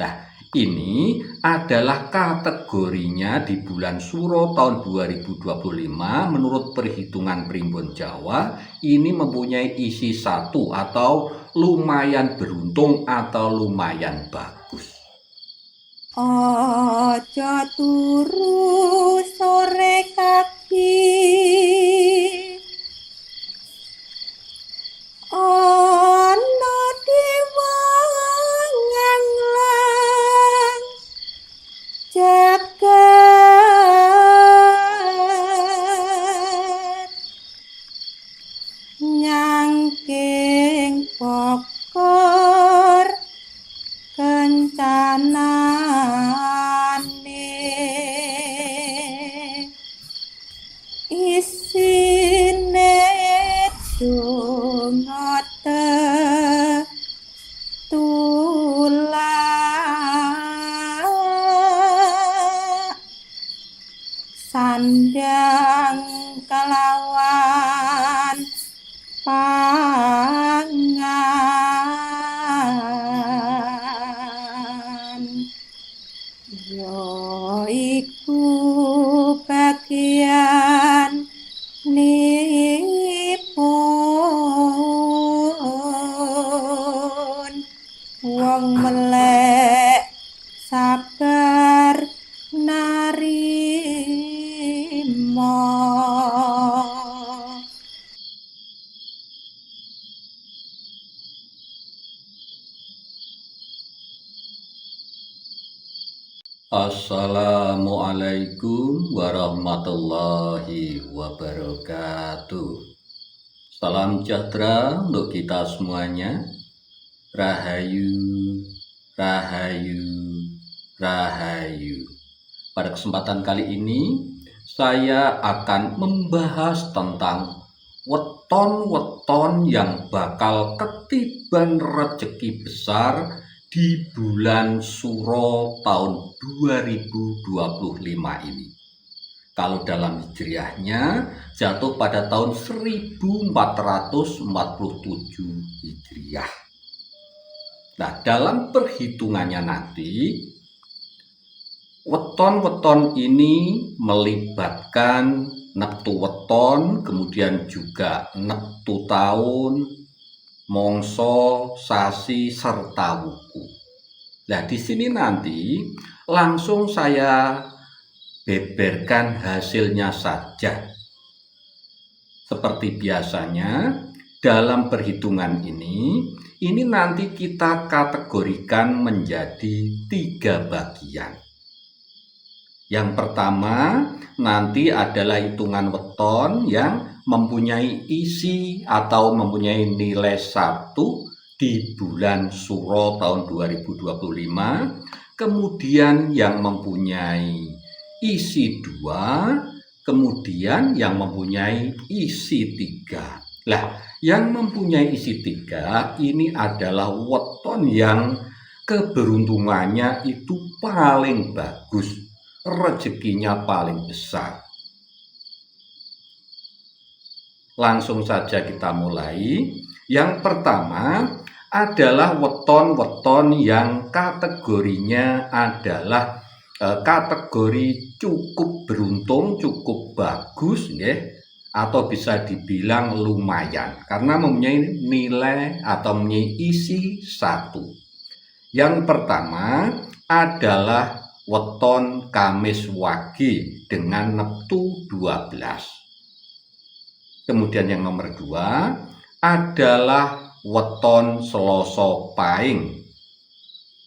Nah, ini adalah kategorinya di bulan Suro tahun 2025 menurut perhitungan Primbon Jawa. Ini mempunyai isi 1 atau lumayan beruntung atau lumayan bagus. Ojo turu sore kaki, ono diwangan lang jagat nyangking pokor kencanane isine donga tetulak sandang kelawan pangan yo iku bagian nipun wong melek sabar narima. Assalamualaikum warahmatullahi wabarakatuh. Salam sejahtera untuk kita semuanya. Rahayu, rahayu, rahayu. Pada kesempatan kali ini saya akan membahas tentang weton-weton yang bakal ketiban rezeki besar di bulan Suro tahun 2025 ini. Kalau dalam hijriahnya jatuh pada tahun 1447 hijriah. Nah, dalam perhitungannya nanti weton-weton ini melibatkan neptu weton, kemudian juga neptu tahun, mongso, sasi, serta wuku. Nah, di sini nanti langsung saya beberkan hasilnya saja. Seperti biasanya, dalam perhitungan ini nanti kita kategorikan menjadi 3 bagian. Yang pertama nanti adalah hitungan weton yang mempunyai isi atau mempunyai nilai 1 di bulan Suro tahun 2025. Kemudian yang mempunyai isi 2, kemudian yang mempunyai isi 3. Lah, yang mempunyai isi 3 ini adalah weton yang keberuntungannya itu paling bagus, rezekinya paling besar. Langsung saja kita mulai. Yang pertama adalah weton-weton yang kategorinya adalah kategori cukup beruntung, cukup bagus, atau bisa dibilang lumayan karena mempunyai nilai atau mempunyai isi 1. Yang pertama adalah weton Kamis Wage dengan neptu 12. Kemudian yang nomor 2 adalah weton Selasa Pahing,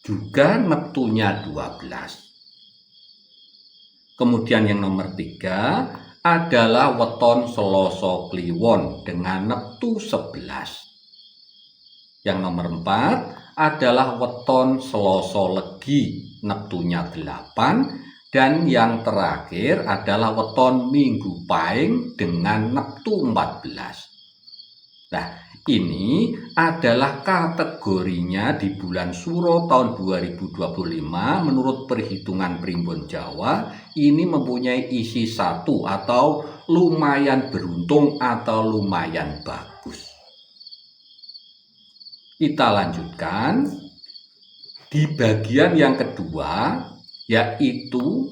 juga neptunya 12. Kemudian yang nomor 3 adalah weton Selasa Kliwon dengan neptu 11. Yang nomor 4 adalah weton Selasa Legi, neptunya 8. Dan yang terakhir adalah weton Minggu Pahing dengan neptu 14. Nah, ini adalah kategorinya di bulan Suro tahun 2025 menurut perhitungan Primbon Jawa. Ini mempunyai isi 1 atau lumayan beruntung atau lumayan bagus. Kita lanjutkan. di bagian yang kedua, yaitu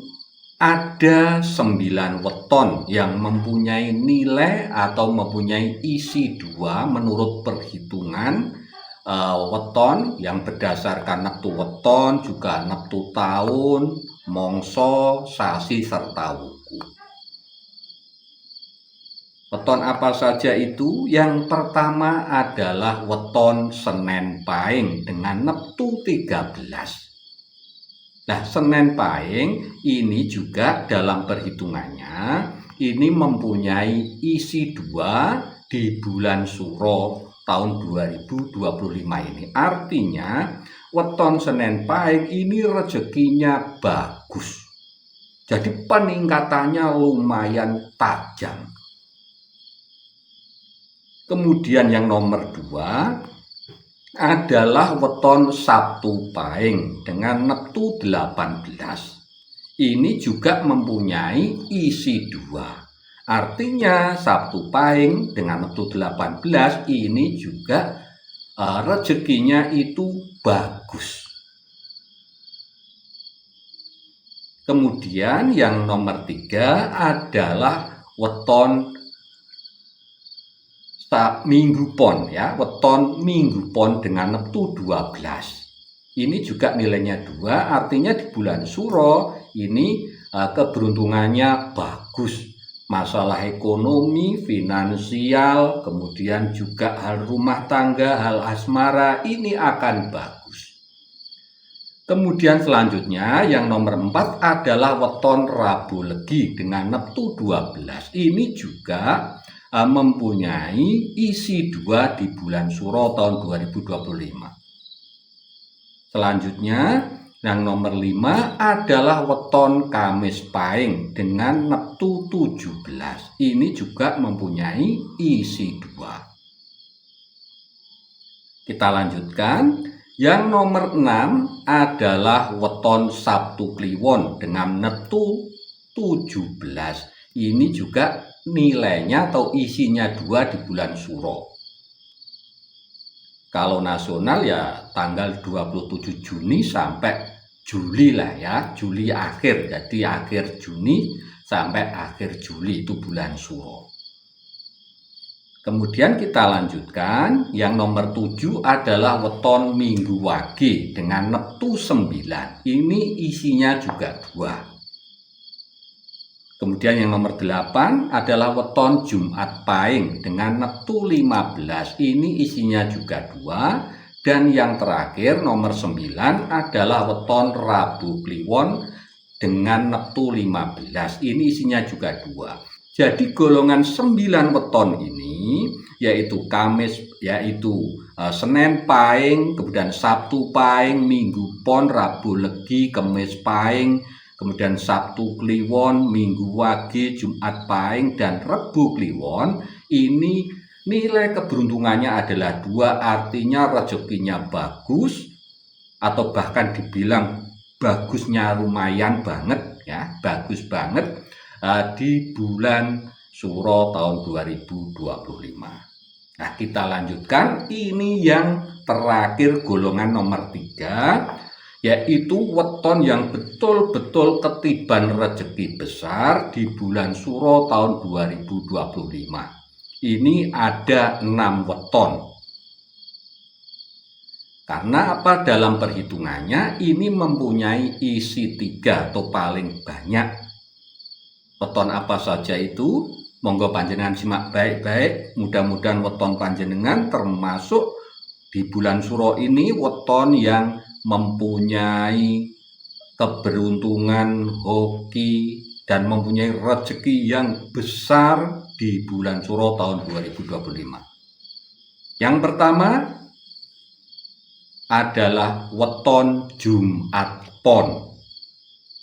ada 9 weton yang mempunyai nilai atau mempunyai isi 2 menurut perhitungan weton yang berdasarkan neptu weton, juga neptu tahun, mangsa, sasi, serta wuku. Weton apa saja itu? Yang pertama adalah weton Senen Pahing dengan neptu 13. Nah, Senen Pahing ini juga dalam perhitungannya ini mempunyai isi 2 di bulan Suro tahun 2025 ini. Artinya weton Senen Pahing ini rezekinya bagus. Jadi peningkatannya lumayan tajam. Kemudian yang nomor 2 adalah weton Sabtu Pahing dengan neptu 18. Ini juga mempunyai isi 2. Artinya Sabtu Pahing dengan neptu 18 ini juga rezekinya itu bagus. Kemudian yang nomor 3 adalah weton Minggu Pon, ya, weton Minggu Pon dengan neptu 12. Ini juga nilainya 2, artinya di bulan Suro ini keberuntungannya bagus. Masalah ekonomi, finansial, kemudian juga hal rumah tangga, hal asmara ini akan bagus. Kemudian selanjutnya yang nomor 4 adalah weton Rabu Legi dengan neptu 12. Ini juga mempunyai isi 2 di bulan Suro tahun 2025. Selanjutnya yang nomor 5 adalah weton Kamis Pahing dengan neptu 17. Ini juga mempunyai isi 2. Kita lanjutkan. Yang nomor 6 adalah weton Sabtu Kliwon dengan neptu 17. Ini juga nilainya atau isinya 2 di bulan Suro. Kalau nasional ya tanggal 27 Juni sampai Juli lah ya, Juli akhir. Jadi akhir Juni sampai akhir Juli itu bulan Suro. Kemudian kita lanjutkan, yang nomor 7 adalah weton Minggu Wage dengan neptu 9. Ini isinya juga 2. Kemudian yang nomor 8 adalah weton Jumat Pahing dengan neptu 15. Ini isinya juga 2. Dan yang terakhir nomor 9 adalah weton Rabu Kliwon dengan neptu 15. Ini isinya juga 2. Jadi golongan 9 weton ini yaitu Kamis, yaitu Senen Pahing, kemudian Sabtu Pahing, Minggu Pon, Rabu Legi, Kamis Pahing, kemudian Sabtu Kliwon, Minggu Wage, Jumat Pahing, dan Rebu Kliwon. Ini nilai keberuntungannya adalah 2, artinya rezekinya bagus, atau bahkan dibilang bagusnya lumayan banget, ya, bagus banget di bulan Suro tahun 2025. Nah, kita lanjutkan. Ini yang terakhir golongan nomor 3, yaitu weton yang betul-betul ketiban rezeki besar di bulan Suro tahun 2025. Ini ada 6 weton. Karena apa? Dalam perhitungannya ini mempunyai isi 3 atau paling banyak. Weton apa saja itu? Monggo panjenengan simak baik-baik. Mudah-mudahan weton panjenengan termasuk di bulan Suro ini weton yang mempunyai keberuntungan, hoki, dan mempunyai rezeki yang besar di bulan Suro tahun 2025. Yang pertama adalah weton Jumat Pon.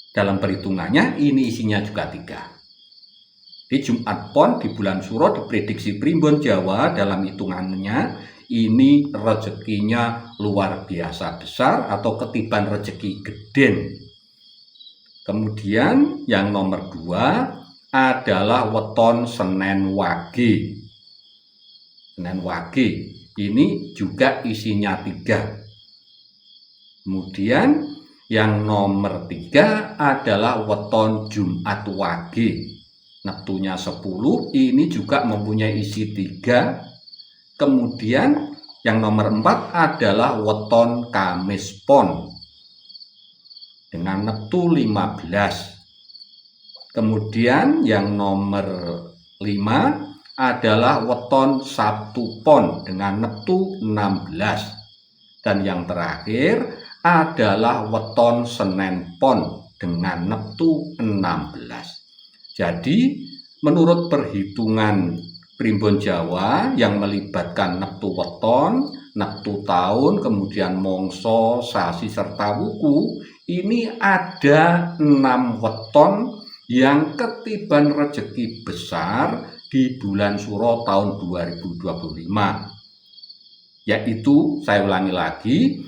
Dalam perhitungannya ini isinya juga 3. Di Jumat Pon di bulan Suro diprediksi primbon Jawa dalam hitungannya ini rezekinya luar biasa besar atau ketiban rezeki geden. Kemudian yang nomor 2 adalah weton Senen Wage. Senen Wage ini juga isinya 3. Kemudian yang nomor 3 adalah weton Jumat Wage. Neptunya 10, ini juga mempunyai isi 3. Kemudian yang nomor 4 adalah weton Kamis Pon dengan neptu 15. Kemudian yang nomor 5 adalah weton Sabtu Pon dengan neptu 16. Dan yang terakhir adalah weton Senen Pon dengan neptu 16. Jadi menurut perhitungan primbon Jawa yang melibatkan neptu weton, neptu tahun, kemudian mongso, sasi, serta wuku, ini ada 6 weton yang ketiban rezeki besar di bulan Suro tahun 2025. Yaitu, saya ulangi lagi,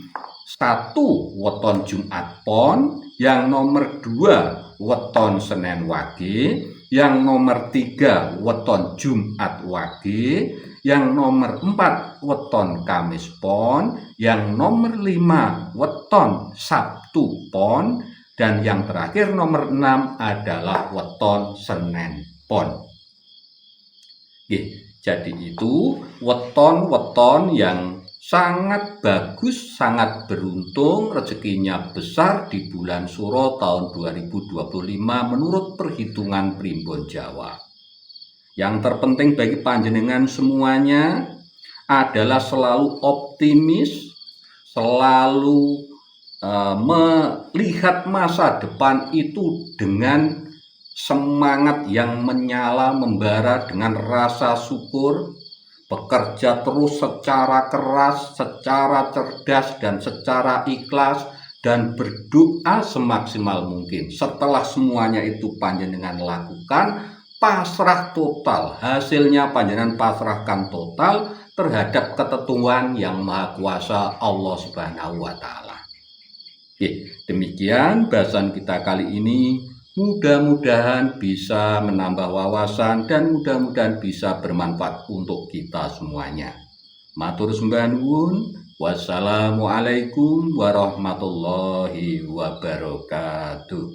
1 weton Jumat Pon, yang nomor 2 weton Senen Wage, yang nomor 3 weton Jumat Wage, yang nomor 4 weton Kamis Pon, yang nomor 5 weton Sabtu Pon, dan yang terakhir nomor 6 adalah weton Senen Pon. Jadi itu weton-weton yang sangat bagus, sangat beruntung, rezekinya besar di bulan Suro tahun 2025 menurut perhitungan primbon Jawa. Yang terpenting bagi panjenengan semuanya adalah selalu optimis, selalu melihat masa depan itu dengan semangat yang menyala membara, dengan rasa syukur, bekerja terus secara keras, secara cerdas, dan secara ikhlas, dan berdoa semaksimal mungkin. Setelah semuanya itu panjenengan lakukan, pasrah total, hasilnya panjenengan pasrahkan total terhadap ketentuan yang maha kuasa Allah Subhanahu wa Ta'ala. Demikian bahasan kita kali ini. Mudah-mudahan bisa menambah wawasan dan mudah-mudahan bisa bermanfaat untuk kita semuanya. Matur sembah nuwun. Wassalamualaikum warahmatullahi wabarakatuh.